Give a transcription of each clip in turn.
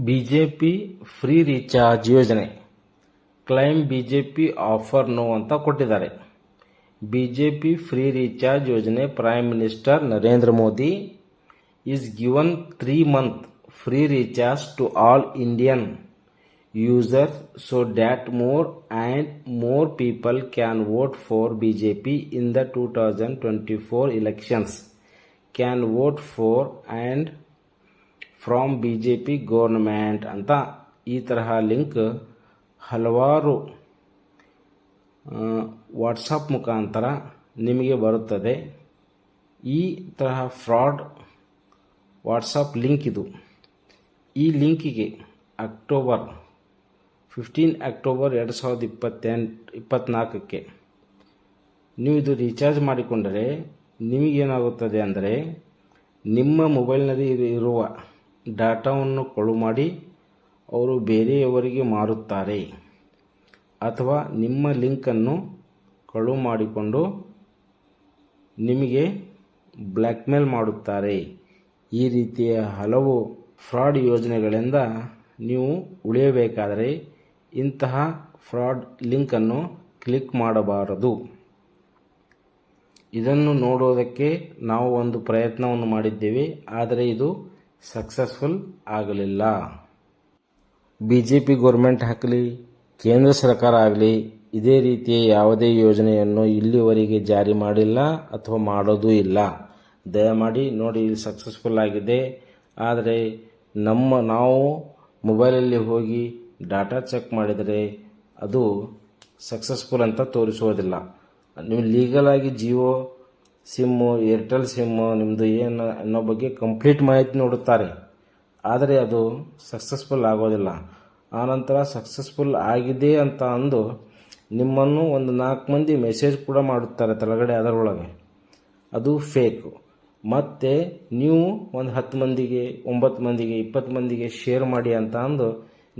BJP free recharge ಯೋಜನೆ claim BJP offer no ಅಂತ ಕೊಟ್ಟಿದ್ದಾರೆ. ಬಿಜೆಪಿ ಫ್ರೀ ರೀಚಾರ್ಜ್ ಯೋಜನೆ prime minister Narendra Modi is given 3 month free recharge to all Indian users so that more and more people can vote for BJP in the 2024 elections. Can vote for and from BJP government ಅಂತ ಈ ತರಹ link ಹಲವಾರು WhatsApp ಮುಖಾಂತರ ನಿಮಗೆ ಬರುತ್ತದೆ. ಈ ತರಹ fraud WhatsApp link ಇದು. ಈ ಲಿಂಕಿಗೆ ಅಕ್ಟೋಬರ್ 2024ಕ್ಕೆ ನೀವು ಇದು ರೀಚಾರ್ಜ್ ಮಾಡಿಕೊಂಡರೆ ನಿಮಗೇನಾಗುತ್ತದೆ ಅಂದರೆ ನಿಮ್ಮ ಮೊಬೈಲ್ನಲ್ಲಿ ಇರುವ ಡಾಟಾವನ್ನು ಕಳು ಮಾಡಿ ಅವರು ಬೇರೆಯವರಿಗೆ ಮಾರುತ್ತಾರೆ ಅಥವಾ ನಿಮ್ಮ ಲಿಂಕನ್ನು ಕಳು ಮಾಡಿಕೊಂಡು ನಿಮಗೆ ಬ್ಲ್ಯಾಕ್ಮೇಲ್ ಮಾಡುತ್ತಾರೆ. ಈ ರೀತಿಯ ಹಲವು ಫ್ರಾಡ್ ಯೋಜನೆಗಳಿಂದ ನೀವು ಉಳಿಯಬೇಕಾದರೆ ಇಂತಹ ಫ್ರಾಡ್ ಲಿಂಕನ್ನು ಕ್ಲಿಕ್ ಮಾಡಬಾರದು. ಇದನ್ನು ನೋಡೋದಕ್ಕೆ ನಾವು ಒಂದು ಪ್ರಯತ್ನವನ್ನು ಮಾಡಿದ್ದೇವೆ, ಆದರೆ ಇದು ಸಕ್ಸಸ್ಫುಲ್ ಆಗಲಿಲ್ಲ. ಬಿಜೆಪಿ ಗೌರ್ಮೆಂಟ್ ಆಗಲಿ ಕೇಂದ್ರ ಸರ್ಕಾರ ಆಗಲಿ ಇದೇ ರೀತಿಯ ಯಾವುದೇ ಯೋಜನೆಯನ್ನು ಇಲ್ಲಿವರೆಗೆ ಜಾರಿ ಮಾಡಿಲ್ಲ ಅಥವಾ ಮಾಡೋದೂ ಇಲ್ಲ. ದಯಮಾಡಿ ನೋಡಿ, ಇದು ಸಕ್ಸಸ್ಫುಲ್ ಆಗಿದೆ. ಆದರೆ ನಾವು ಮೊಬೈಲಲ್ಲಿ ಹೋಗಿ ಡಾಟಾ ಚೆಕ್ ಮಾಡಿದರೆ ಅದು ಸಕ್ಸಸ್ಫುಲ್ ಅಂತ ತೋರಿಸೋದಿಲ್ಲ. ನೀವು ಲೀಗಲ್ ಆಗಿ ಜಿಯೋ ಸಿಮ್ಮು, ಏರ್ಟೆಲ್ ಸಿಮ್ಮು ನಿಮ್ಮದು ಏನು ಅನ್ನೋ ಬಗ್ಗೆ ಕಂಪ್ಲೀಟ್ ಮಾಹಿತಿ ನೋಡುತ್ತಾರೆ, ಆದರೆ ಅದು ಸಕ್ಸಸ್ಫುಲ್ ಆಗೋದಿಲ್ಲ. ಆನಂತರ ಸಕ್ಸಸ್ಫುಲ್ ಆಗಿದೆ ಅಂತ ಅಂದು ನಿಮ್ಮನ್ನು ಒಂದು 4 ಮಂದಿ ಮೆಸೇಜ್ ಕೂಡ ಮಾಡುತ್ತಾರೆ ತಳಗಡೆ, ಅದರೊಳಗೆ ಅದು ಫೇಕು. ಮತ್ತು ನೀವು ಒಂದು 10 ಮಂದಿಗೆ, 9 ಮಂದಿಗೆ, 20 ಮಂದಿಗೆ ಶೇರ್ ಮಾಡಿ ಅಂತ ಅಂದು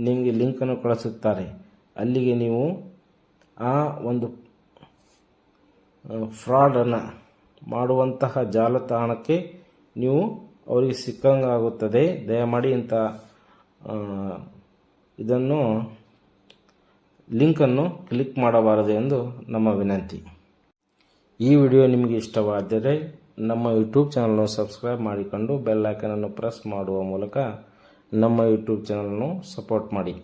ನಿಮಗೆ ಲಿಂಕನ್ನು ಕಳಿಸುತ್ತಾರೆ. ಅಲ್ಲಿಗೆ ನೀವು ಆ ಒಂದು ಫ್ರಾಡನ್ನು ಮಾಡುವಂತಹ ಜಾಲತಾಣಕ್ಕೆ ನೀವು ಅವರಿಗೆ ಸಿಕ್ಕಂಗಾಗುತ್ತದೆ. ದಯಮಾಡಿ ಇಂಥ ಇದನ್ನು ಲಿಂಕನ್ನು ಕ್ಲಿಕ್ ಮಾಡಬಾರದು ಎಂದು ನಮ್ಮ ವಿನಂತಿ. ಈ ವಿಡಿಯೋ ನಿಮಗೆ ಇಷ್ಟವಾದರೆ ನಮ್ಮ ಯೂಟ್ಯೂಬ್ ಚಾನಲ್ನ ಸಬ್ಸ್ಕ್ರೈಬ್ ಮಾಡಿಕೊಂಡು ಬೆಲ್ ಐಕನನ್ನು ಪ್ರೆಸ್ ಮಾಡುವ ಮೂಲಕ ನಮ್ಮ ಯೂಟ್ಯೂಬ್ ಚಾನಲ್ನ ಸಪೋರ್ಟ್ ಮಾಡಿ.